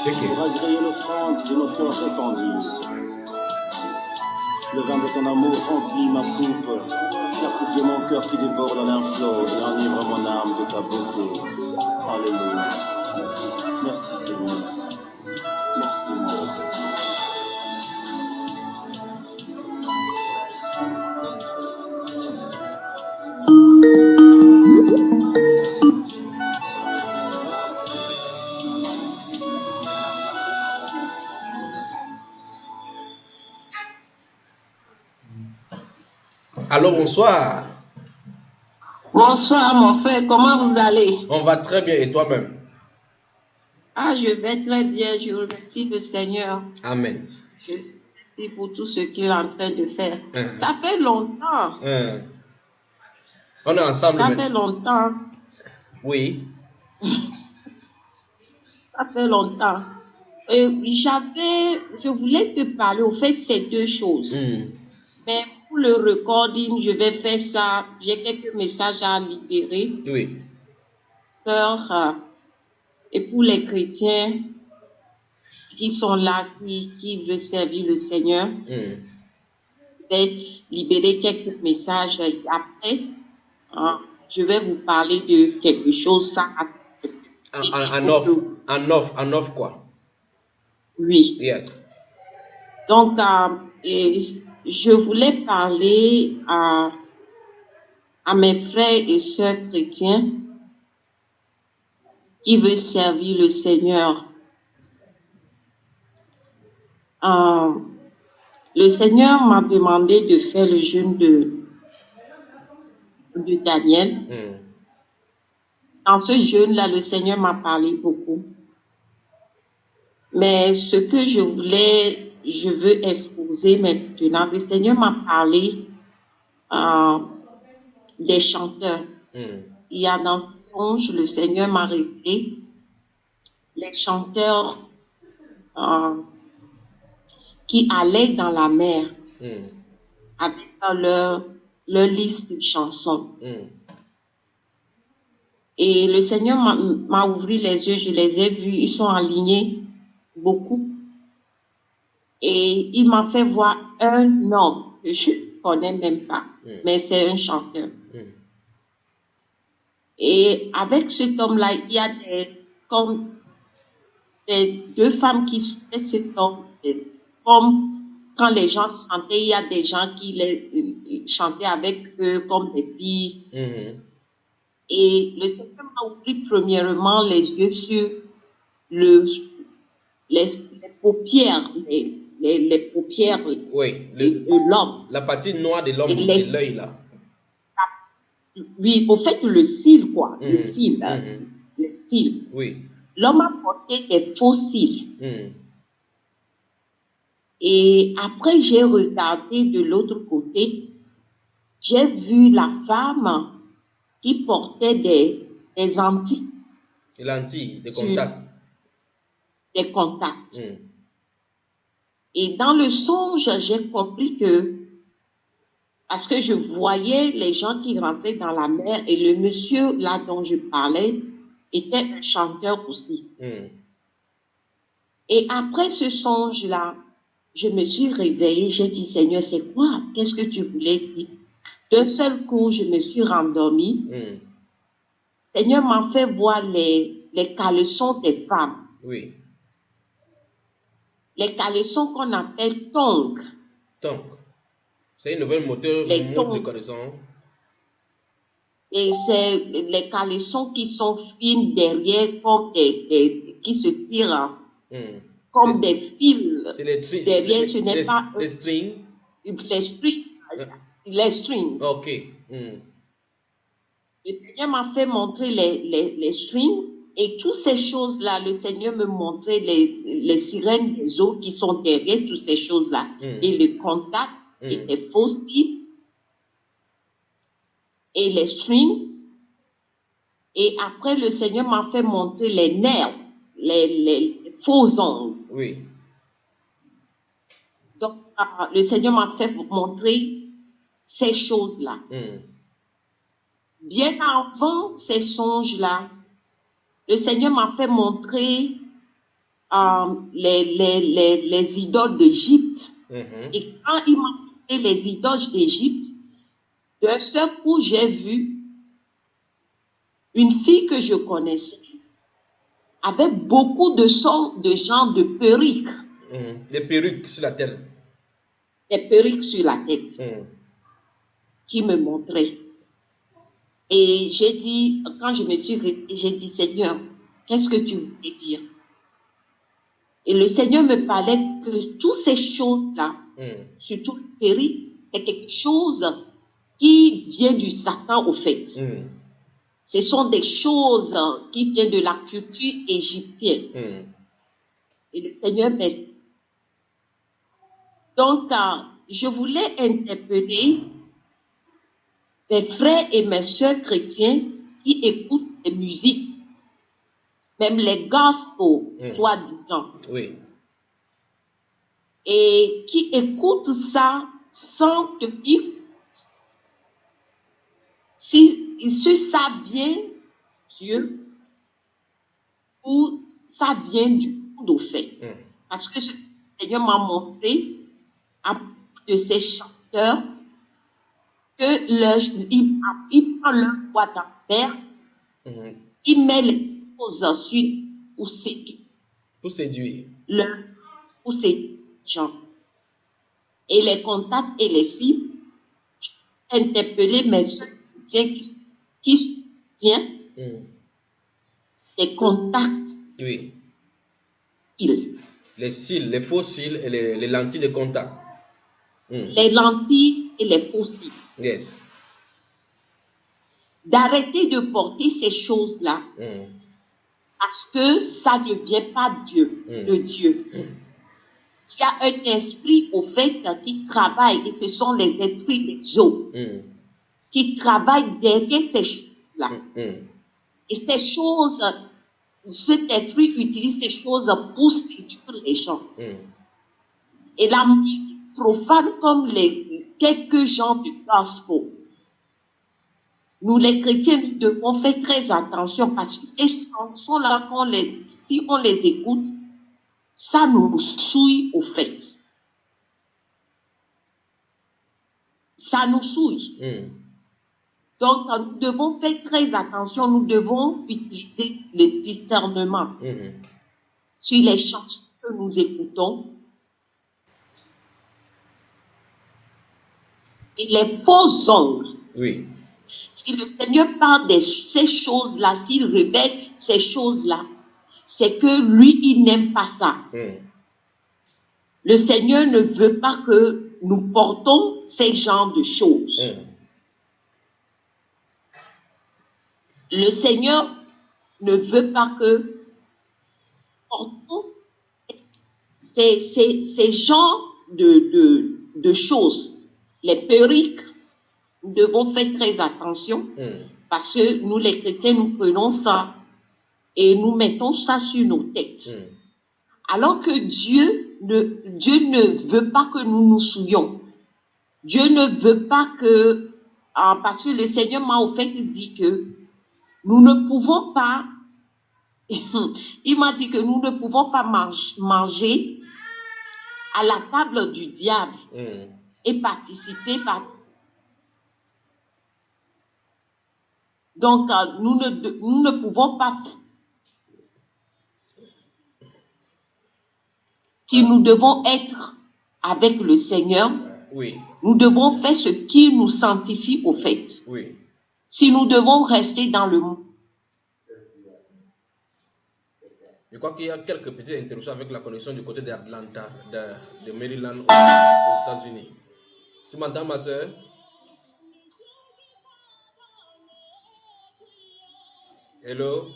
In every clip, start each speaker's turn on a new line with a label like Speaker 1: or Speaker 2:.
Speaker 1: Pour agréer l'offrande de nos cœurs répandus. Le vin de ton amour remplit ma coupe, la coupe de mon cœur qui déborde en un flot et enivre mon âme de ta beauté. Alléluia. Merci Seigneur. Merci mon Dieu.
Speaker 2: Allô, bonsoir.
Speaker 3: Bonsoir mon frère, comment vous allez?
Speaker 2: On va très bien et toi-même?
Speaker 3: Ah, je vais très bien, je remercie le Seigneur.
Speaker 2: Amen.
Speaker 3: Je remercie pour tout ce qu'il est en train de faire. Ça fait longtemps.
Speaker 2: On est ensemble.
Speaker 3: Ça fait longtemps.
Speaker 2: Oui.
Speaker 3: Ça fait longtemps. Je voulais te parler, au fait, c'est deux choses. Mais pour le recording, je vais faire ça. J'ai quelques messages à libérer.
Speaker 2: Oui.
Speaker 3: Sœur, et pour les chrétiens qui sont là, qui veulent servir le Seigneur, je vais libérer quelques messages. Après, je vais vous parler de quelque chose. Ça,
Speaker 2: en off quoi?
Speaker 3: Oui.
Speaker 2: Yes.
Speaker 3: Donc, je voulais parler à mes frères et sœurs chrétiens qui veulent servir le Seigneur. Le Seigneur m'a demandé de faire le jeûne de Daniel. Dans ce jeûne-là, le Seigneur m'a parlé beaucoup. Mais ce que je veux exposer maintenant, le Seigneur m'a parlé des chanteurs. Il y a dans le songe, le Seigneur m'a révélé les chanteurs qui allaient dans la mer avec leur liste de chansons. Et le Seigneur m'a ouvert les yeux, je les ai vus, ils sont alignés beaucoup. Et il m'a fait voir un homme que je ne connais même pas, mais c'est un chanteur. Et avec cet homme-là, il y a des deux femmes qui suivaient cet homme. Comme quand les gens chantaient, il y a des gens qui les chantaient avec eux comme des filles. Et le Seigneur m'a ouvert premièrement les yeux sur les paupières, les paupières de l'homme.
Speaker 2: La partie noire de l'homme, de l'œil là.
Speaker 3: Oui, au fait, le cil, quoi. Le cil. Le cil.
Speaker 2: Oui.
Speaker 3: L'homme a porté des faux cils. Et après, j'ai regardé de l'autre côté. J'ai vu la femme qui portait des lentilles.
Speaker 2: Des lentilles, des contacts.
Speaker 3: Des contacts. Et dans le songe, j'ai compris que, parce que je voyais les gens qui rentraient dans la mer et le monsieur là dont je parlais était un chanteur aussi. Et après ce songe-là, je me suis réveillée, j'ai dit, Seigneur, c'est quoi? Qu'est-ce que tu voulais dire? D'un seul coup, je me suis rendormie. Seigneur m'a fait voir les caleçons des femmes.
Speaker 2: Oui.
Speaker 3: Les caleçons qu'on appelle tongs.
Speaker 2: Tongs. C'est une nouvelle mode de caleçon.
Speaker 3: Et c'est les caleçons qui sont fines derrière, comme qui se tirent comme des fils. Derrière, ce n'est pas...
Speaker 2: Les strings.
Speaker 3: Les strings. Les strings.
Speaker 2: Ok.
Speaker 3: Le Seigneur m'a fait montrer les strings. Et toutes ces choses-là, le Seigneur me montrait les sirènes des eaux qui sont derrière toutes ces choses-là. Et le contact, et les fossiles, et les strings. Et après, le Seigneur m'a fait montrer les nerfs, les faux ongles.
Speaker 2: Oui.
Speaker 3: Donc, le Seigneur m'a fait montrer ces choses-là. Bien avant ces songes-là, le Seigneur m'a fait montrer les idoles d'Égypte. Et quand il m'a montré les idoles d'Égypte, d'un seul coup, j'ai vu une fille que je connaissais avec beaucoup de genres de perruques.
Speaker 2: Des perruques sur la tête.
Speaker 3: Des perruques sur la tête. Qui me montraient. Et j'ai dit, quand je me suis réveillée, j'ai dit, Seigneur, qu'est-ce que tu voulais dire? Et le Seigneur me parlait que toutes ces choses-là, surtout le perruque, c'est quelque chose qui vient du Satan au fait. Ce sont des choses qui viennent de la culture égyptienne. Et le Seigneur m'explique. Donc, je voulais interpeller mes frères et mes sœurs chrétiens qui écoutent les musiques, même les gospels, soi-disant.
Speaker 2: Oui.
Speaker 3: Et qui écoutent ça sans que si ça vient de Dieu ou ça vient du monde au fait. Parce que le Seigneur m'a montré à propos de ces chanteurs que il prend leur voix d'enfer, il met les choses ensuite pour séduire.
Speaker 2: Pour séduire.
Speaker 3: Pour séduire les gens. Et les contacts et les signes, interpeller mes soeurs qui viennent des contacts.
Speaker 2: Oui.
Speaker 3: Cils.
Speaker 2: Les cils, les faux cils et les lentilles de contact.
Speaker 3: Les lentilles et les faux cils.
Speaker 2: Yes.
Speaker 3: D'arrêter de porter ces choses-là parce que ça ne vient pas de Dieu. Il y a un esprit au fait qui travaille et ce sont les esprits des eaux qui travaillent derrière ces choses-là. Et ces choses, cet esprit utilise ces choses pour séduire les gens. Et la musique profane comme quelques genres de gospel. Nous les chrétiens, nous devons faire très attention parce que ces chansons-là, si on les écoute, ça nous souille au fait. Ça nous souille. Donc, nous devons faire très attention. Nous devons utiliser le discernement sur les chansons que nous écoutons. Et les faux ongles.
Speaker 2: Oui.
Speaker 3: Si le Seigneur parle de ces choses-là, s'il révèle ces choses-là, c'est que lui, il n'aime pas ça. Le Seigneur ne veut pas que nous portons ces genres de choses. Le Seigneur ne veut pas que nous portons ces genres de choses. Les perruques, nous devons faire très attention parce que nous, les chrétiens, nous prenons ça et nous mettons ça sur nos têtes. Alors que Dieu ne veut pas que nous nous souillons. Dieu ne veut pas que... parce que le Seigneur m'a au fait dit que nous ne pouvons pas... il m'a dit que nous ne pouvons pas manger à la table du diable et participer par... Donc, nous ne pouvons pas... Si nous devons être avec le Seigneur, nous devons faire ce qui nous sanctifie au fait. Si nous devons rester dans le monde.
Speaker 2: Je crois qu'il y a quelques petites interruptions avec la connexion du côté d'Atlanta, de Maryland, aux États-Unis. Tu m'entends, ma soeur? Hello?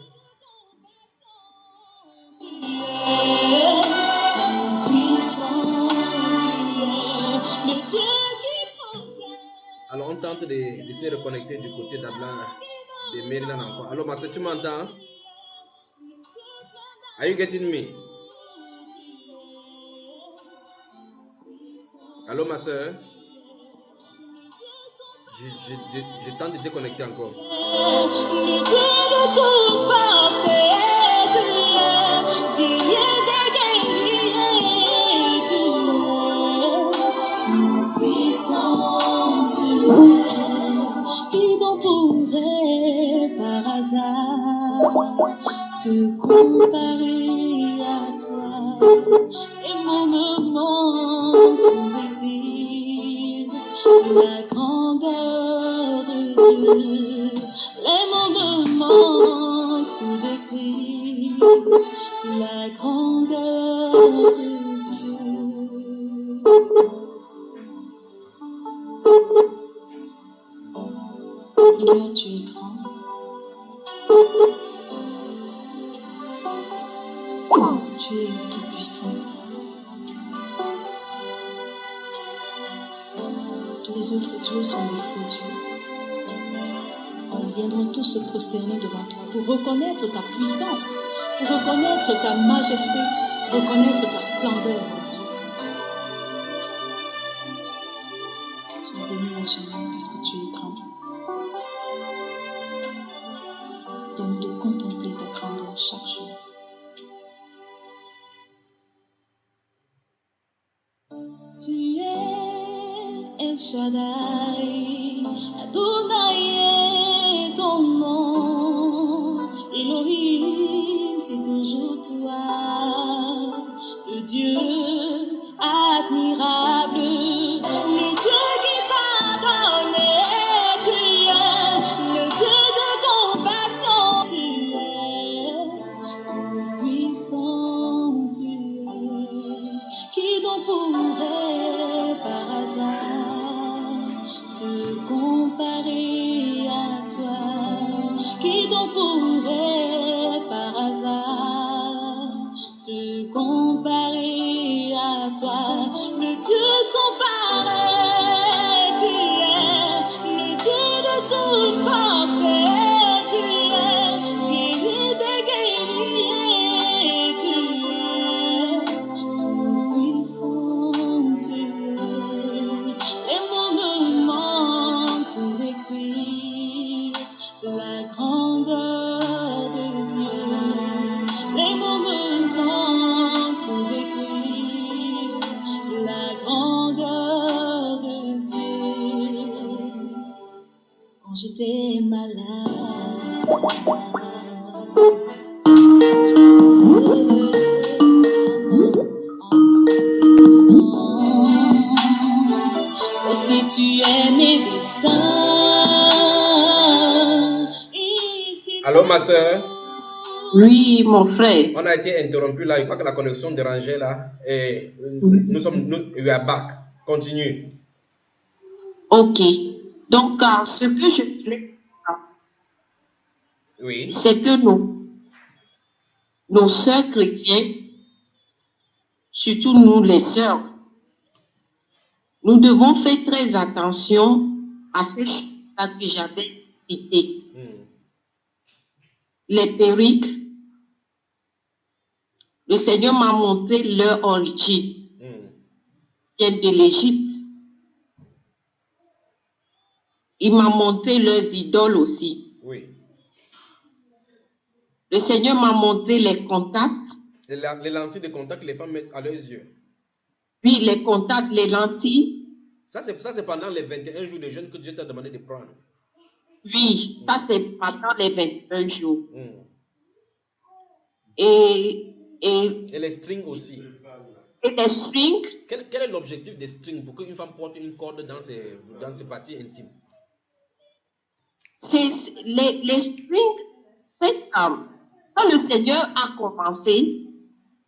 Speaker 2: Alors, on tente de se reconnecter du côté d'Atlanta, de Maryland encore. Alors, ma soeur, tu m'entends? Are you getting me? Allô, ma soeur? Je tente de déconnecter encore.
Speaker 4: Le Dieu de toute parfait, tu es guerrier des guerriers, tu es puissant, tu es. Qui donc pourrait par hasard se comparer à toi? Et mon moment pour décrire la grandeur de Dieu. Les mots me manquent pour décrire la grandeur de Dieu. Seigneur, tu es grand. Tu es tout puissant. Tous les autres dieux sont des faux dieux. Nous viendrons tous se prosterner devant toi pour reconnaître ta puissance, pour reconnaître ta majesté, pour reconnaître ta splendeur, mon Dieu. Sois béni à jamais parce que tu es grand. Donne-nous de contempler ta grandeur chaque jour. Tu es El Shaddai, Adonai est ton nom, Elohim c'est toujours toi, le Dieu admirable, le Dieu qui pardonne, tu es le Dieu de compassion, tu es tout puissant, tu es. Qui donc pourrait par hasard se comparer à toi? Qui donc pourrait par hasard se comparer à toi? Le Dieu sans pareil, tu es le Dieu de toute parfait, tu es guerrier des guerriers, tu es puissant, tu es. Les mots me manquent pour décrire la grandeur de Dieu. Les mots me manquent pour décrire la grandeur de Dieu. Quand j'étais malade, si tu es médecin.
Speaker 2: Allô, ma soeur?
Speaker 3: Oui, mon frère.
Speaker 2: On a été interrompu là. Il crois que la connexion dérangeait là. Et we are back. Continue.
Speaker 3: Ok. Donc, ce que je voulais dire,
Speaker 2: oui,
Speaker 3: c'est que nos sœurs chrétiennes, surtout nous les sœurs, nous devons faire très attention à ces choses-là que j'avais citées. Les perruques, le Seigneur m'a montré leur origine, qui est de l'Égypte. Il m'a montré leurs idoles aussi.
Speaker 2: Oui.
Speaker 3: Le Seigneur m'a montré les contacts.
Speaker 2: Les lentilles de contact que les femmes mettent à leurs yeux.
Speaker 3: Oui, les contacts, les lentilles.
Speaker 2: Ça, c'est pendant les 21 jours de jeûne que Dieu t'a demandé de prendre.
Speaker 3: Oui, ça c'est pendant les 21 jours. Et
Speaker 2: les strings aussi.
Speaker 3: Et les strings.
Speaker 2: Quel est l'objectif des strings pour qu'une femme porte une corde dans ses parties intimes?
Speaker 3: C'est les strings. Quand le Seigneur a commencé,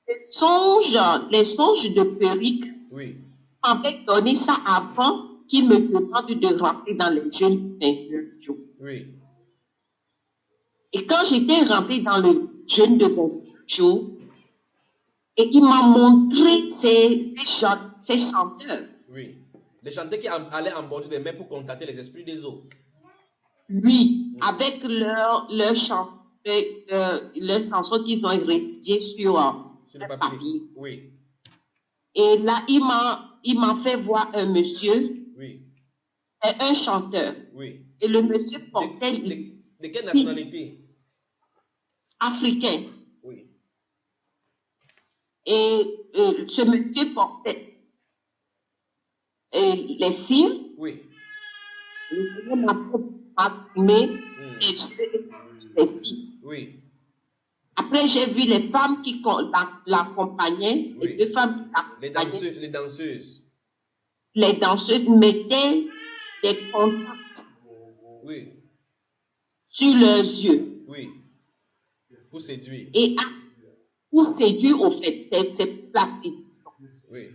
Speaker 3: les songes de perruque,
Speaker 2: oui,
Speaker 3: avaient donné ça avant qu'il me demande de rentrer dans les jeûnes 21 jours.
Speaker 2: Oui.
Speaker 3: Et quand j'étais rentrée dans le jeûne de 21 jours, et il m'a montré ces chanteurs.
Speaker 2: Oui. Les chanteurs qui allaient en bord des mains pour contacter les esprits des eaux.
Speaker 3: Oui, avec leur chansons qu'ils ont rédigées sur le papier.
Speaker 2: Oui.
Speaker 3: Et là, il m'a il m'a fait voir un monsieur.
Speaker 2: Oui.
Speaker 3: C'est un chanteur.
Speaker 2: Oui.
Speaker 3: Et le monsieur portait...
Speaker 2: De quelle nationalité?
Speaker 3: Africain.
Speaker 2: Oui.
Speaker 3: Et ce monsieur portait les cils.
Speaker 2: Oui.
Speaker 3: Le Seigneur m'a filmé les cils.
Speaker 2: Oui.
Speaker 3: Après, j'ai vu les femmes qui l'accompagnaient,
Speaker 2: Oui.
Speaker 3: les deux femmes qui l'accompagnaient.
Speaker 2: Les danseuses.
Speaker 3: Les danseuses mettaient des contacts sur leurs yeux.
Speaker 2: Oui. Pour séduire.
Speaker 3: Et pour séduire, au fait, c'est pour la séduction.
Speaker 2: Oui.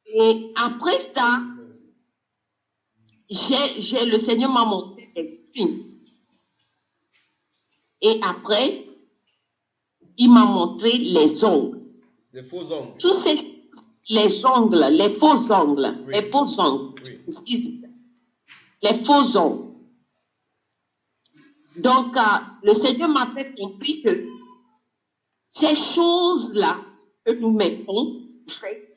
Speaker 3: Et après ça, le Seigneur m'a montré des signes. Et après, il m'a montré les ongles.
Speaker 2: Les faux ongles.
Speaker 3: Tous ces les ongles, les faux ongles,
Speaker 2: Oui.
Speaker 3: les faux ongles,
Speaker 2: oui.
Speaker 3: Les faux ongles. Donc, le Seigneur m'a fait comprendre que ces choses-là que nous mettons, en fait,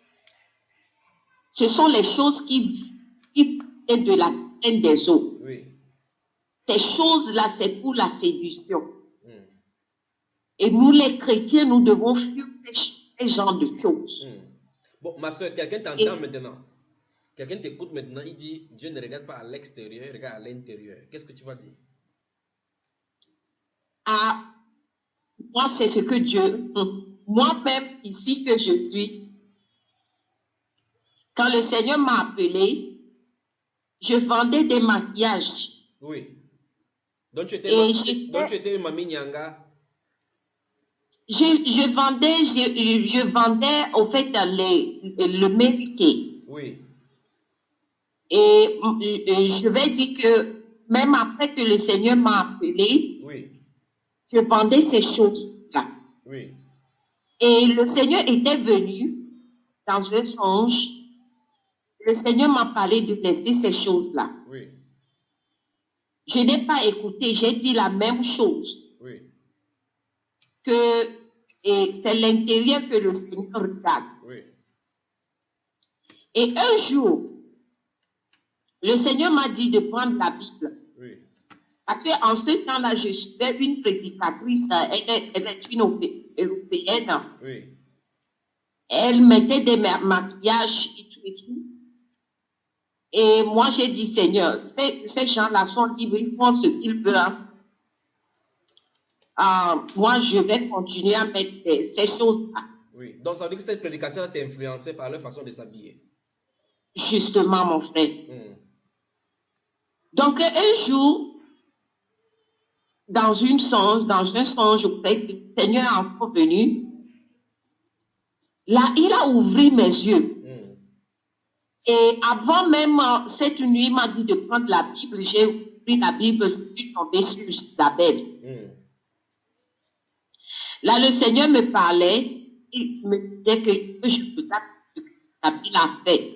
Speaker 3: ce sont les choses qui viennent de la scène des eaux.
Speaker 2: Oui.
Speaker 3: Ces choses-là, c'est pour la séduction. Et nous, les chrétiens, nous devons fuir ces genres de choses.
Speaker 2: Bon, ma soeur, quelqu'un t'entend maintenant. Quelqu'un t'écoute maintenant, il dit, Dieu ne regarde pas à l'extérieur, il regarde à l'intérieur. Qu'est-ce que tu vas dire?
Speaker 3: Moi, c'est ce que Dieu... Moi-même, ici que je suis, quand le Seigneur m'a appelé, je vendais des maquillages.
Speaker 2: Oui. Donc tu étais une mamie Nyanga.
Speaker 3: Je vendais au fait le mériquet.
Speaker 2: Oui.
Speaker 3: Et je vais dire que même après que le Seigneur m'a appelé,
Speaker 2: oui.
Speaker 3: Je vendais ces choses-là.
Speaker 2: Oui.
Speaker 3: Et le Seigneur était venu dans un songe. Le Seigneur m'a parlé de laisser ces choses-là.
Speaker 2: Oui.
Speaker 3: Je n'ai pas écouté, j'ai dit la même chose.
Speaker 2: Oui.
Speaker 3: Et c'est l'intérieur que le Seigneur regarde.
Speaker 2: Oui.
Speaker 3: Et un jour, le Seigneur m'a dit de prendre la Bible.
Speaker 2: Oui.
Speaker 3: Parce qu'en ce temps-là, je suivais une prédicatrice, elle est une européenne.
Speaker 2: Oui.
Speaker 3: Elle mettait des maquillages et tout et tout. Et moi, j'ai dit, Seigneur, ces gens-là sont libres, ils font ce qu'ils veulent. Moi, je vais continuer à mettre ces choses-là.
Speaker 2: Oui. Donc, ça veut dire que cette prédication t'a influencé par leur façon de s'habiller.
Speaker 3: Justement, mon frère. Donc, un jour, dans un songe, au fait, le Seigneur est encore venu. Là, il a ouvert mes yeux. Et avant même cette nuit, il m'a dit de prendre la Bible. J'ai pris la Bible, je suis tombée sur Isabelle. Là, le Seigneur me parlait. Il me disait que je regarde ce que la Bible a fait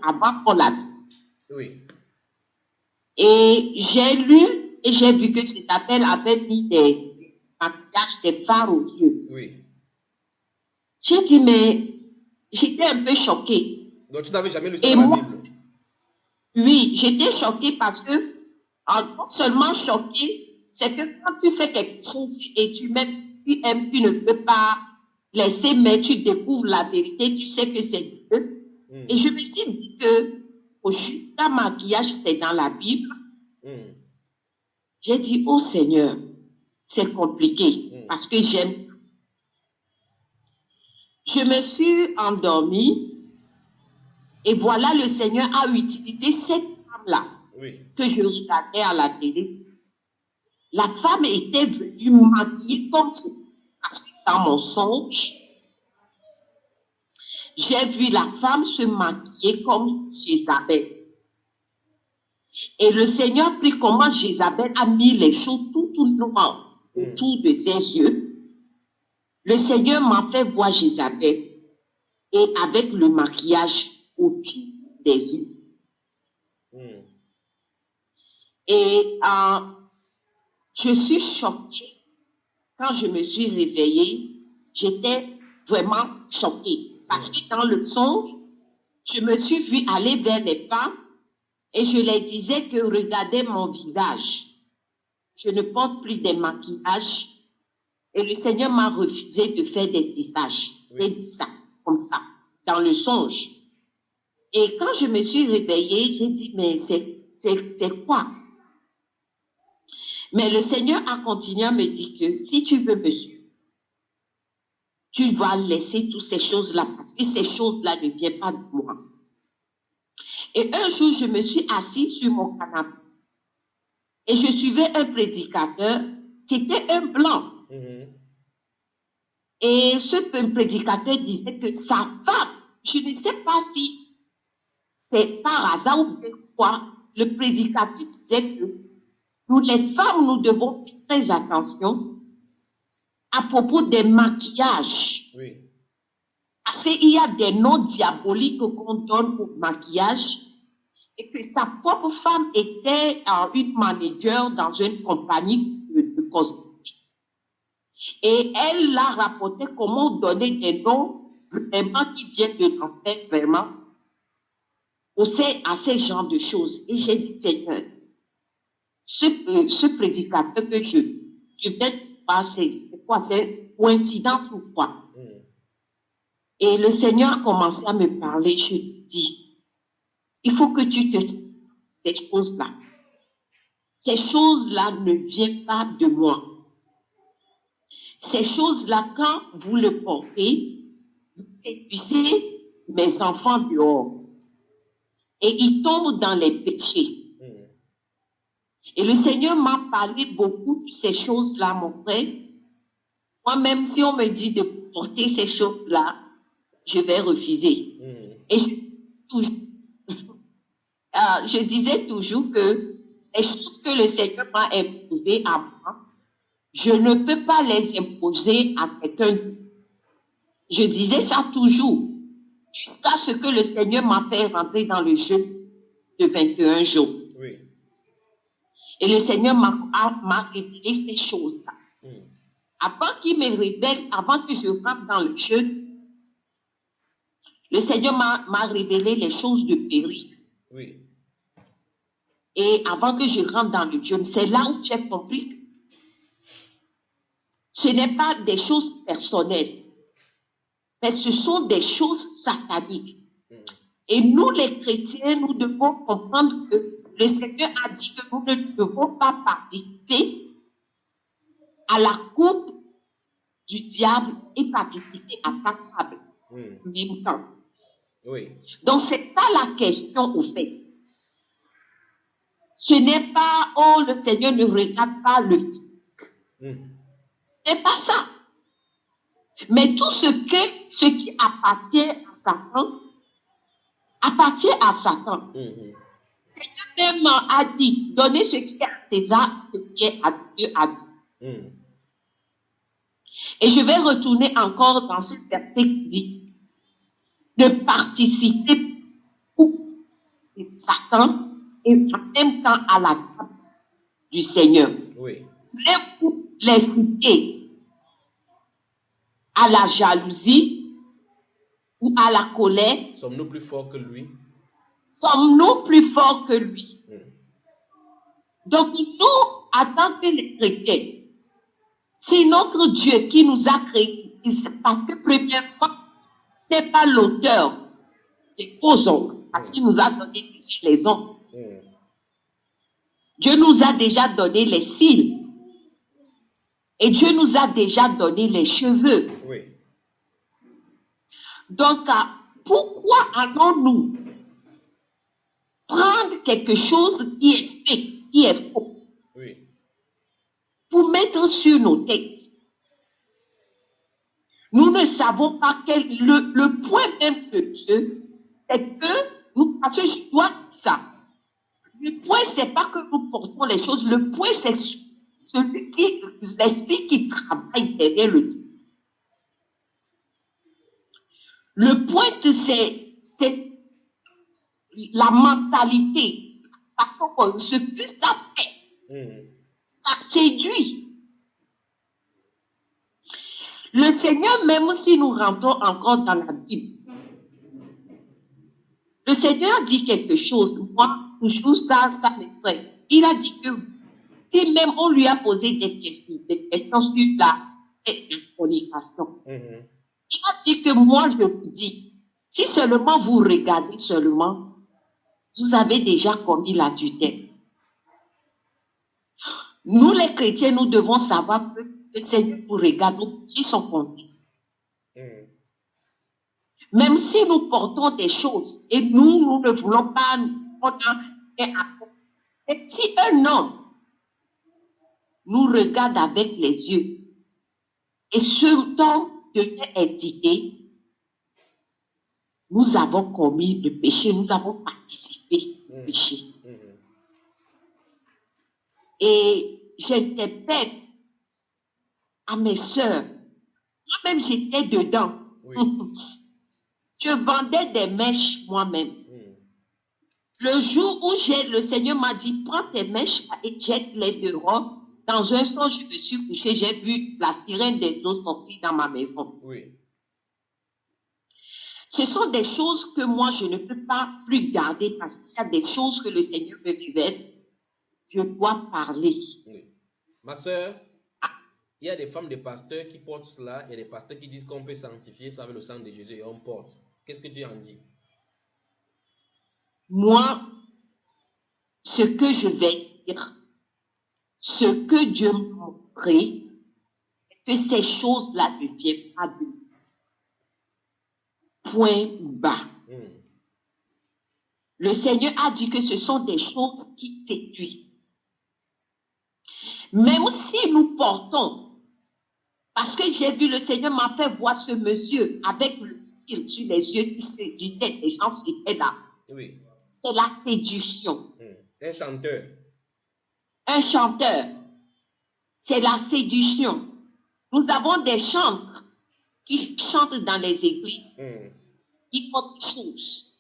Speaker 3: avant qu'on la dise.
Speaker 2: Oui.
Speaker 3: Et j'ai lu et j'ai vu que Isabelle avait mis des maquillages, des fards aux yeux.
Speaker 2: Oui.
Speaker 3: J'ai dit, mais j'étais un peu choquée.
Speaker 2: Donc, tu n'avais jamais lu ça dans la Bible?
Speaker 3: Oui, j'étais choquée parce que, non seulement choquée, c'est que quand tu fais quelque chose et tu aimes, tu ne peux pas laisser, mais tu découvres la vérité, tu sais que c'est Dieu. Et je me suis dit que, jusqu'à maquillage, c'est dans la Bible. J'ai dit, oh Seigneur, c'est compliqué parce que j'aime ça. Je me suis endormie. Et voilà, le Seigneur a utilisé cette femme-là que je regardais à la télé. La femme était venue maquiller comme ça. Parce que dans mon songe, j'ai vu la femme se maquiller comme Jézabel. Et le Seigneur a pris comment Jézabel a mis les choses tout noires autour de ses yeux. Le Seigneur m'a fait voir Jézabel et avec le maquillage autour des yeux. Et je suis choquée. Quand je me suis réveillée, j'étais vraiment choquée. Parce que dans le songe, je me suis vue aller vers les femmes et je leur disais que regardez mon visage. Je ne porte plus de maquillage et le Seigneur m'a refusé de faire des tissages. J'ai dit ça, comme ça, dans le songe. Et quand je me suis réveillée, j'ai dit, mais c'est quoi? Mais le Seigneur a continué à me dire que si tu veux me suivre, tu dois laisser toutes ces choses-là parce que ces choses-là ne viennent pas de moi. Et un jour, je me suis assise sur mon canapé et je suivais un prédicateur. C'était un blanc. Et ce prédicateur disait que sa femme, je ne sais pas si c'est par hasard ou bien quoi, le prédicateur disait que nous, les femmes, nous devons faire très attention à propos des maquillages. Oui. Parce qu'il y a des noms diaboliques qu'on donne au maquillage et que sa propre femme était une manager dans une compagnie de cosmétiques. Et elle l'a rapporté comment donner des noms vraiment qui viennent de l'enfer, vraiment, à ces genres de choses. Et j'ai dit, Seigneur, ce prédicateur que je viens de passer, c'est quoi? C'est coïncidence ou quoi? Et le Seigneur commençait à me parler. Je lui dis, il faut que tu te ces choses-là. Ces choses-là ne viennent pas de moi. Ces choses-là, quand vous le portez, vous séduisez mes enfants dehors. Et ils tombent dans les péchés. Et le Seigneur m'a parlé beaucoup sur ces choses-là, mon frère. Moi-même, si on me dit de porter ces choses-là, je vais refuser. Et je disais toujours que les choses que le Seigneur m'a imposées à moi, je ne peux pas les imposer à quelqu'un. Je disais ça toujours, jusqu'à ce que le Seigneur m'a fait rentrer dans le jeûne de 21 jours. Oui. Et le Seigneur m'a révélé ces choses-là. Avant qu'il me révèle, avant que je rentre dans le jeûne, le Seigneur m'a révélé les choses de péri. Oui. Et avant que je rentre dans le jeûne, c'est là où j'ai compris que ce n'est pas des choses personnelles, mais ce sont des choses sataniques. Et nous, les chrétiens, nous devons comprendre que le Seigneur a dit que nous ne devons pas participer à la coupe du diable et participer à sa table en même temps. Oui. Donc, c'est ça la question au fait. Ce n'est pas, oh, le Seigneur ne regarde pas le physique. Ce n'est pas ça. Mais tout ce qui appartient à Satan, appartient à Satan. Seigneur même a dit, donnez ce qui est à César, ce qui est à Dieu, à Dieu. Et je vais retourner encore dans ce verset qui dit, de participer pour Satan et en même temps à la table du Seigneur. Oui. Voulez-vous les citer à la jalousie ou à la colère?
Speaker 2: Sommes-nous plus forts que lui?
Speaker 3: Sommes-nous plus forts que lui? Donc nous, en tant que les chrétiens, c'est notre Dieu qui nous a créés. Parce que premièrement, ce n'est pas l'auteur des faux ongles, parce qu'il nous a donné les ongles. Dieu nous a déjà donné les cils. Et Dieu nous a déjà donné les cheveux. Oui. Donc, pourquoi allons-nous prendre quelque chose qui est fait, qui est faux, oui, pour mettre sur nos têtes? Nous ne savons pas le point même de Dieu, c'est que nous, parce que je dois dire ça. Le point, c'est pas que nous portons les choses. Le point, c'est l'esprit qui travaille derrière le tout. Le point, c'est la mentalité, la façon, ce que ça fait. Ça séduit. Le Seigneur, même si nous rentrons encore dans la Bible, Le Seigneur a dit quelque chose. Moi, toujours ça m'effraie. Il a dit que si même on lui a posé des questions sur la fornication, il a dit que moi, je vous dis, si seulement vous regardez seulement, vous avez déjà commis l'adultère. Nous, les chrétiens, nous devons savoir que le Seigneur nous regarde, nos péchés sont comptés. Même si nous portons des choses et nous ne voulons pas, et si un homme nous regarde avec les yeux et ce temps devient excité, nous avons commis le péché, nous avons participé au péché. Et j'interpelle à mes sœurs, moi-même j'étais dedans. Oui. Je vendais des mèches moi-même. Le jour où le Seigneur m'a dit, prends tes mèches et jette-les dehors. Dans un sens, je me suis couché, j'ai vu la sirène des eaux sortir dans ma maison. Oui. Ce sont des choses que moi, je ne peux pas plus garder parce qu'il y a des choses que le Seigneur me révèle. Je dois parler.
Speaker 2: Oui. Ma soeur, il y a des femmes de pasteurs qui portent cela et des pasteurs qui disent qu'on peut sanctifier ça avec le sang de Jésus et on porte. Qu'est-ce que tu en dis?
Speaker 3: Moi, ce que je vais dire, ce que Dieu m'a montré, c'est que ces choses-là ne viennent pas de lui. Point bas. Le Seigneur a dit que ce sont des choses qui séduisent. Même si nous portons, parce que j'ai vu, le Seigneur m'a fait voir ce monsieur avec le fil sur les yeux qui se disait, les gens étaient là.
Speaker 2: Oui.
Speaker 3: C'est la séduction.
Speaker 2: Un chanteur.
Speaker 3: Un chanteur. C'est la séduction. Nous avons des chantres qui chantent dans les églises, qui font des choses.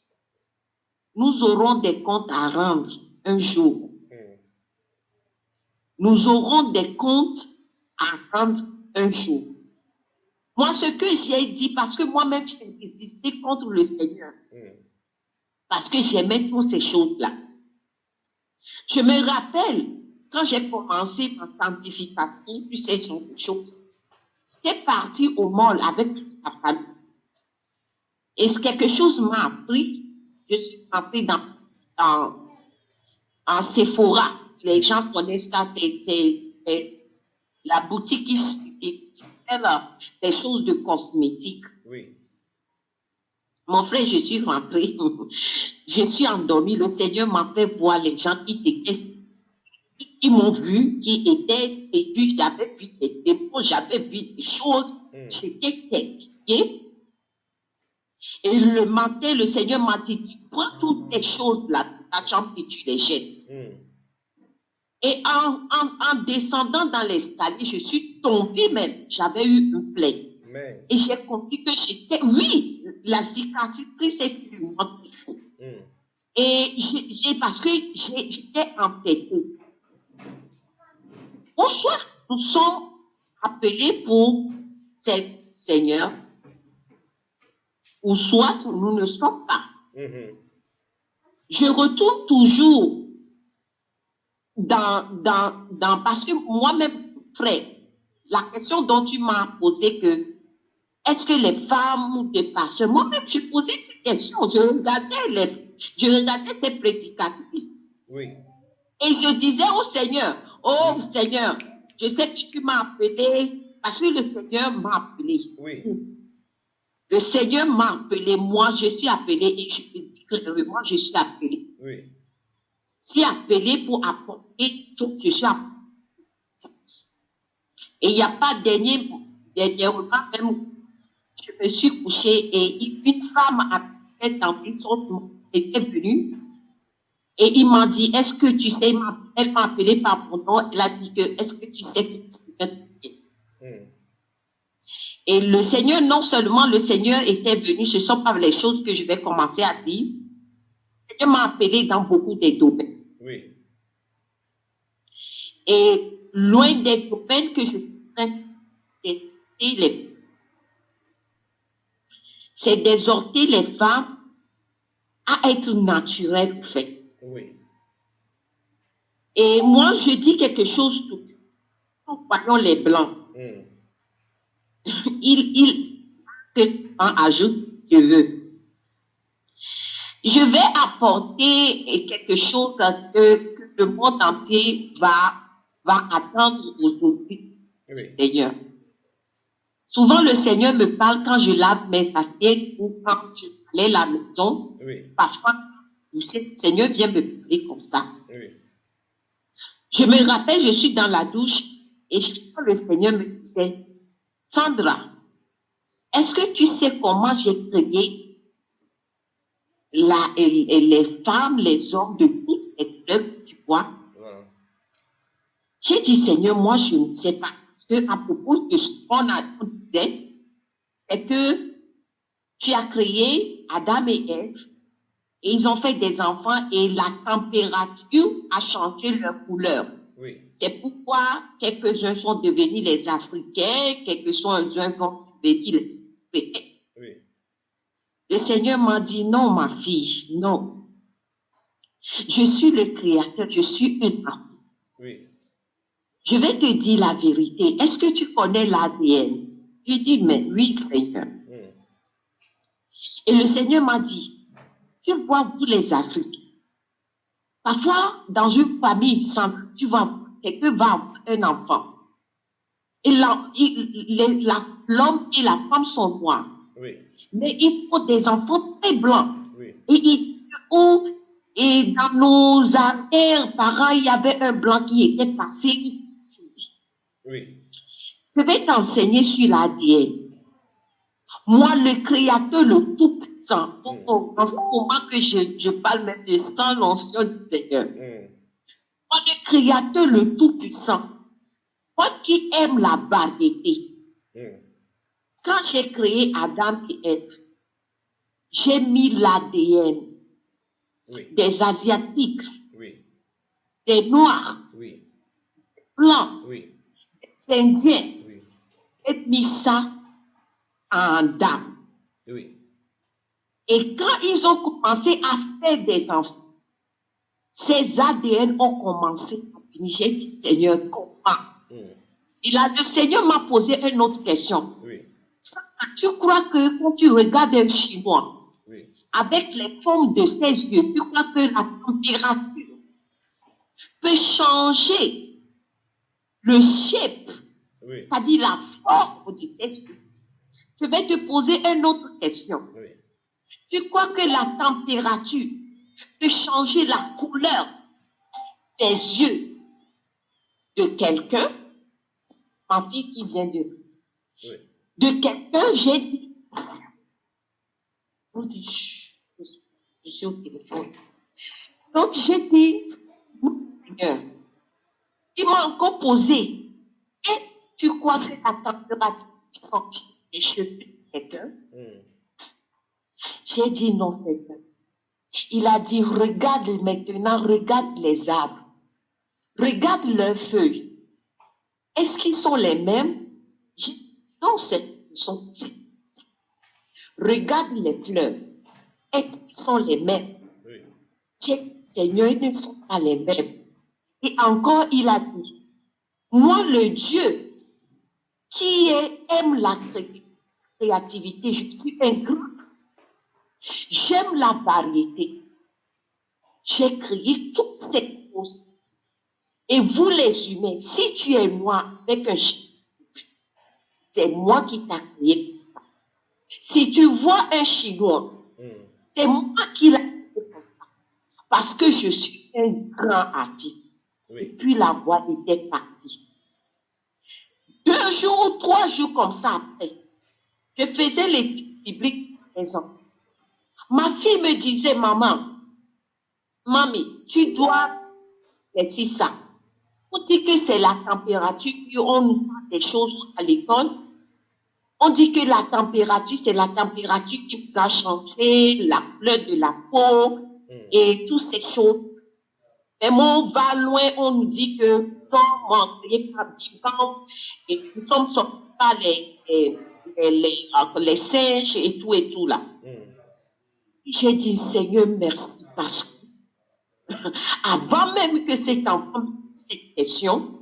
Speaker 3: Nous aurons des comptes à rendre un jour. Nous aurons des comptes à rendre un jour. Moi, ce que j'ai dit, parce que moi-même, j'ai résisté contre le Seigneur. Parce que j'aimais toutes ces choses-là. Je me rappelle, quand j'ai commencé ma sanctification, puis ces genre de choses, j'étais partie au mall avec toute la famille. Et quelque chose m'a appris. Je suis entrée en Sephora. Les gens connaissent ça, c'est la boutique qui fait des choses de cosmétiques. Oui. Mon frère, je suis rentrée. Je suis endormie. Le Seigneur m'a fait voir les gens qui m'ont vu, qui étaient séduits. J'avais vu des démons, j'avais vu des choses. J'étais terrifiée. Et le matin, le Seigneur m'a dit, tu prends toutes les choses là, ta chambre et tu les jettes. Et en descendant dans l'escalier, je suis tombée même. J'avais eu un plaie. Et j'ai compris que j'étais, oui, la cicatrice est sur moi toujours. Et parce que j'étais entêtée. Au soir, nous sommes appelés pour ce Seigneur, ou soit nous ne sommes pas. Je retourne toujours parce que moi-même, frère, la question dont tu m'as posé que est-ce que les femmes ou des pasteurs, moi-même, je posais ces questions. Je regardais ces prédicatrices. Oui. Et je disais au Seigneur, oh Seigneur, je sais que tu m'as appelé, parce que le Seigneur m'a appelé. Oui. Le Seigneur m'a appelé, moi je suis appelé, et je te dis clairement, je suis appelé. Oui. Je suis appelé pour apporter ce que je suis appelé. Et il n'y a pas dernièrement, même, je me suis couchée et une femme dans une source était venue et il m'a dit, est-ce que tu sais, elle m'a appelé par mon nom, elle a dit que, est-ce que tu sais que Et le Seigneur, non seulement le Seigneur était venu, ce ne sont pas les choses que je vais commencer à dire, le Seigneur m'a appelé dans beaucoup de domaines. Oui. Et loin des domaines que je suis en train d'exercer, c'est d'exhorter les femmes à être naturel, en fait.
Speaker 2: Oui.
Speaker 3: Et moi, je dis quelque chose tout de suite. Voyons les Blancs. Ils ajoutent cheveux. Je vais apporter quelque chose que le monde entier va attendre aujourd'hui,
Speaker 2: Oui.
Speaker 3: Seigneur. Souvent, le Seigneur me parle quand je lave mes assiettes ou quand je balaye la maison.
Speaker 2: Oui.
Speaker 3: Parfois, le Seigneur vient me parler comme ça.
Speaker 2: Oui.
Speaker 3: Je me rappelle, je suis dans la douche et quand le Seigneur me disait, Sandra, est-ce que tu sais comment j'ai créé les femmes, les hommes de toutes les couleurs, tu vois?
Speaker 2: Voilà.
Speaker 3: J'ai dit, Seigneur, moi, je ne sais pas. Parce que à propos de ce qu'on disait, c'est que tu as créé Adam et Ève et ils ont fait des enfants et la température a changé leur couleur.
Speaker 2: Oui.
Speaker 3: C'est pourquoi quelques-uns sont devenus les Africains, quelques-uns sont devenus les Européens.
Speaker 2: Oui.
Speaker 3: Le Seigneur m'a dit, non, ma fille, non. Je suis le créateur, je suis un artiste.
Speaker 2: Oui.
Speaker 3: Je vais te dire la vérité. Est-ce que tu connais l'ADN? Je dis, mais oui, Seigneur. Et le Seigneur m'a dit, tu vois, vous les Africains, parfois, dans une famille, tu vois, quelqu'un va avoir un enfant. Et l'homme et la femme sont noirs.
Speaker 2: Oui.
Speaker 3: Mais il faut des enfants très blancs.
Speaker 2: Oui.
Speaker 3: Et il dit, oh, et dans nos arrière-parents, il y avait un blanc qui était passé.
Speaker 2: Oui.
Speaker 3: Je vais t'enseigner sur l'ADN. Moi, le Créateur, le Tout-Puissant, en ce moment que je parle même de sans l'onction du Seigneur. Moi, le Créateur, le Tout-Puissant, moi qui aime la variété, quand j'ai créé Adam et Ève, j'ai mis l'ADN des Asiatiques, des Noirs, Blancs, des Indiens. J'ai mis ça en dame. Et quand ils ont commencé à faire des enfants, ces ADN ont commencé à venir. J'ai dit, Seigneur, comment? Et là, le Seigneur m'a posé une autre question. Tu crois que quand tu regardes un Chinois, avec les formes de ses yeux, tu crois que la température peut changer le shape, c'est-à-dire la forme de ses yeux? Je vais te poser une autre question. Tu crois que la température peut changer la couleur des yeux de quelqu'un? Ma fille qui vient de quelqu'un, j'ai dit, je suis au téléphone. Donc j'ai dit, non, Seigneur, il m'a encore posé, est-ce que tu crois que la température change les cheveux de quelqu'un? J'ai dit non, Seigneur. Il a dit, regarde maintenant, regarde les arbres. Regarde leurs feuilles. Est-ce qu'ils sont les mêmes? J'ai dit, non, ils sont. Regarde les fleurs. Est-ce qu'ils sont les mêmes? J'ai dit, Seigneur, ils ne sont pas les mêmes. Et encore, il a dit, moi, le Dieu qui aime la créativité, je suis un grand. J'aime la variété. J'ai créé toutes ces choses. Et vous, les humains, si tu es moi avec un chien, c'est moi qui t'ai créé comme ça. Si tu vois un Chinois, c'est moi qui l'ai créé comme ça. Parce que je suis un grand artiste. Et puis la voix était partie. 2 jours ou 3 jours comme ça après, je faisais l'étude biblique par exemple. Ma fille me disait, maman, mamie, tu dois laisser ça. On dit que c'est la température, on nous parle des choses à l'école. On dit que la température, c'est la température qui nous a changé, la couleur de la peau et toutes ces choses. Mais moi, on va loin, on nous dit que nous sommes créés par vivants et que nous sommes sortis par les singes et tout là. J'ai dit, Seigneur, merci, parce que avant même que cet enfant me pose cette question,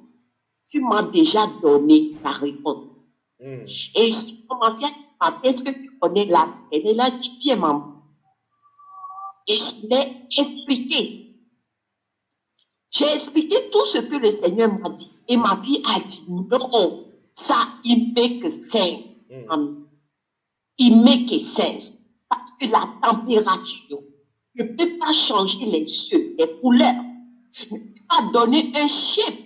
Speaker 3: tu m'as déjà donné la réponse. Et j'ai commencé à lui demander, est-ce que tu connais la peine? Elle a dit, bien, maman. Et je l'ai expliqué. J'ai expliqué tout ce que le Seigneur m'a dit. Et ma fille a dit, non, ça, it make sense. It make sense. Parce que la température ne peut pas changer les yeux, les couleurs. Ne peut pas donner un shape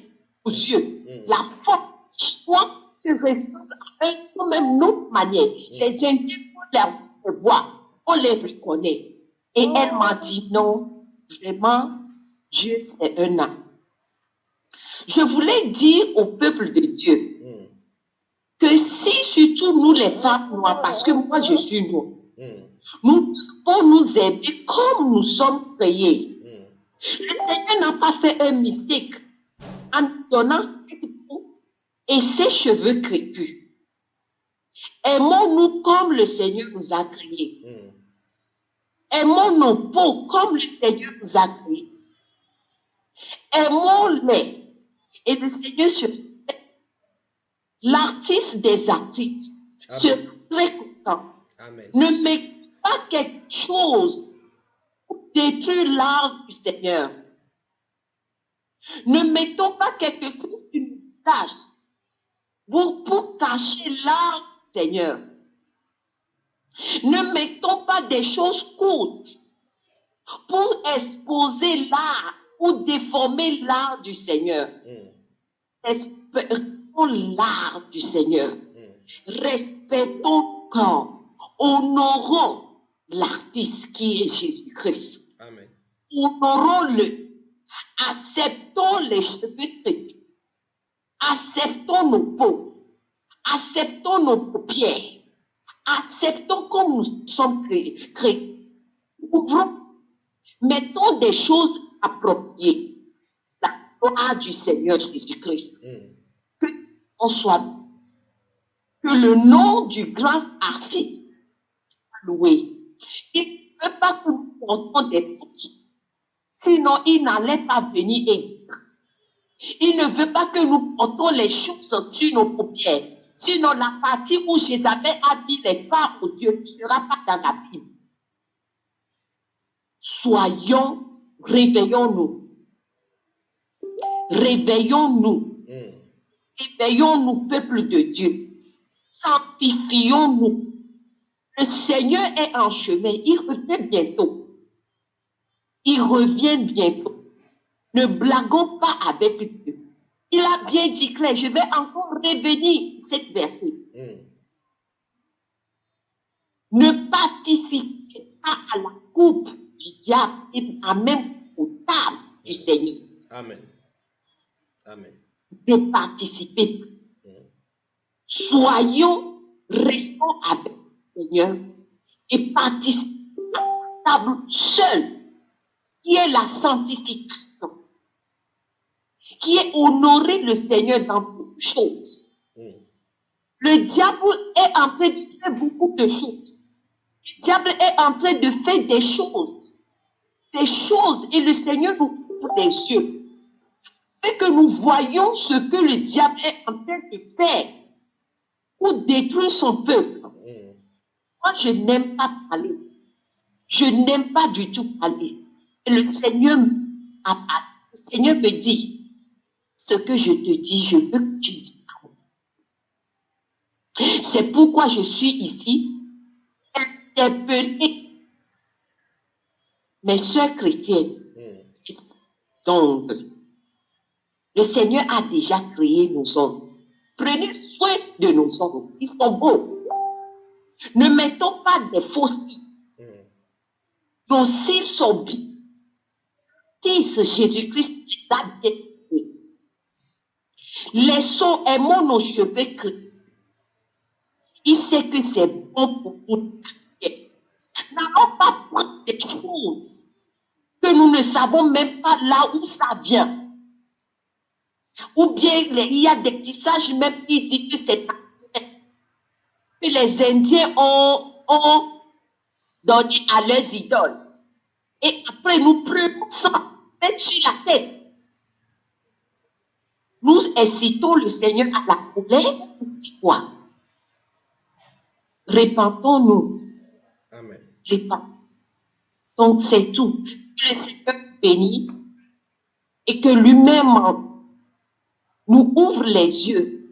Speaker 3: aux yeux. La forme soit se ressemble à eux comme une autre manière. Les Indiens, on les voit, on les reconnaît. Et elle m'a dit, non, vraiment, Dieu, c'est un âme. Je voulais dire au peuple de Dieu que si, surtout nous les femmes noires, parce que moi je suis noire, nous devons nous aimer comme nous sommes créés. Le Seigneur n'a pas fait un mistake en nous donnant cette peau et ses cheveux crépus. Aimons-nous comme le Seigneur nous a créés. Aimons nos peaux comme le Seigneur nous a créés. Aimons-les. Et le Seigneur l'artiste des artistes sera très content.
Speaker 2: Amen.
Speaker 3: Ne mettez pas quelque chose pour détruire l'art du Seigneur. Ne mettons pas quelque chose sur le visage pour cacher l'art du Seigneur. Ne mettons pas des choses courtes pour exposer l'art ou déformer l'art du Seigneur. Respectons l'art du Seigneur. Respectons quand honorons l'artiste qui est Jésus-Christ.
Speaker 2: Amen.
Speaker 3: Honorons-le. Acceptons les cheveux crépus. Acceptons nos peaux. Acceptons nos paupières. Acceptons comme nous sommes créés. Ouvrons. Mettons des choses appropriées. La gloire du Seigneur Jésus-Christ. Que on soit, que le nom du grand artiste soit loué. Il ne veut pas que nous portons des photos. Sinon, il n'allait pas venir et dire. Il ne veut pas que nous portons les choses sur nos paupières. Sinon, la partie où Jézabel a mis les phares aux yeux ne sera pas dans la Bible. Soyons, réveillons-nous. Réveillons-nous. Réveillons-nous, peuple de Dieu. Sanctifions-nous. Le Seigneur est en chemin. Il revient bientôt. Il revient bientôt. Ne blaguons pas avec Dieu. Il a bien dit clair, je vais encore revenir cette verset. Ne participez pas à la coupe du diable et à même aux tables du Seigneur.
Speaker 2: Amen. Amen.
Speaker 3: Ne participez pas. Soyons, restons avec le Seigneur et participons à la table seule qui est la sanctification, qui est honorer le Seigneur dans toutes choses. Le diable est en train de faire beaucoup de choses. Le diable est en train de faire des choses, et le Seigneur nous ouvre les yeux. Fait que nous voyons ce que le diable est en train de faire pour détruire son peuple. Moi, je n'aime pas parler. Je n'aime pas du tout parler. Et le Seigneur me dit, ce que je te dis, je veux que tu dises. C'est pourquoi je suis ici, interpeller mes sœurs chrétiennes, les ongles. Le Seigneur a déjà créé nos ongles. Prenez soin de nos ongles. Ils sont beaux. Ne mettons pas des faux cils. Nos cils sont bien. Jésus-Christ les a bien fait. Laissons, aimons nos cheveux crépus. Il sait que c'est bon pour nous. N'allons pas prendre des choses que nous ne savons même pas là où ça vient. Ou bien il y a des tissages même qui disent que c'est que les Indiens ont donner à leurs idoles. Et après, nous prenons ça, mettre sur la tête. Nous incitons le Seigneur à la colère. C'est quoi? Repentons-nous.
Speaker 2: Amen.
Speaker 3: Repentons. Donc, c'est tout. Que le Seigneur nous bénisse et que lui-même nous ouvre les yeux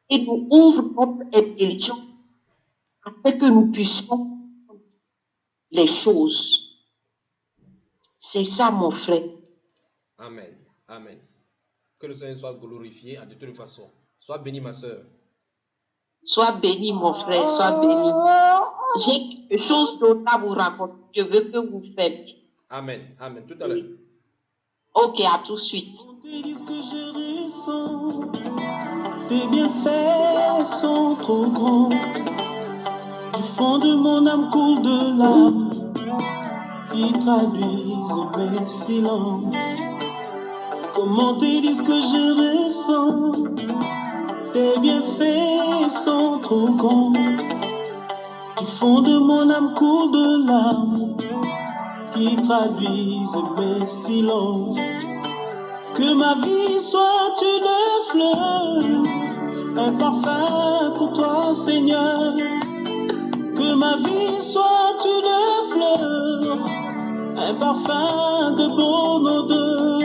Speaker 3: et nous ouvre notre intelligence afin que nous puissions les choses. C'est ça, mon frère.
Speaker 2: Amen. Amen. Que le Seigneur soit glorifié de toute façon. Sois béni, ma soeur.
Speaker 3: Sois béni, mon frère, sois béni. J'ai quelque chose d'autre à vous raconter. Je veux que vous faites.
Speaker 2: Amen. Amen. Tout à l'heure.
Speaker 3: Ok, à tout de suite.
Speaker 5: Tes bienfaits sont trop grands. Du fond de mon âme coule de larmes qui traduisent mes silences. Comment te dire ce que je ressens? Tes bienfaits sont trop grands. Du fond de mon âme coule de larmes qui traduisent mes silences. Que ma vie soit une fleur, un parfum pour toi, Seigneur. Que ma vie soit une fleur, un parfum de bonne odeur.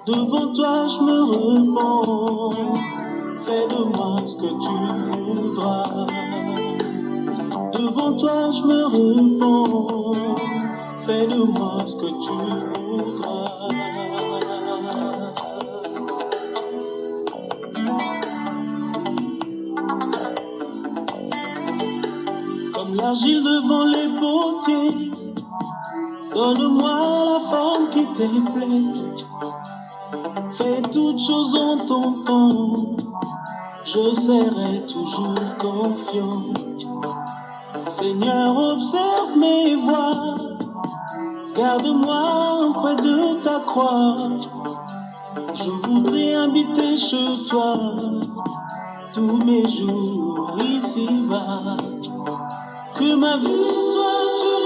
Speaker 5: Devant toi je me repens, fais de moi ce que tu voudras. Devant toi je me repens, fais de moi ce que tu voudras. Comme l'argile devant les potiers, donne-moi la forme qui te plaît. Fais toutes choses en ton temps, je serai toujours confiant. Seigneur, observe mes voies, garde-moi près de ta croix. Je voudrais habiter chez toi tous mes jours ici-bas. Que ma vie soit une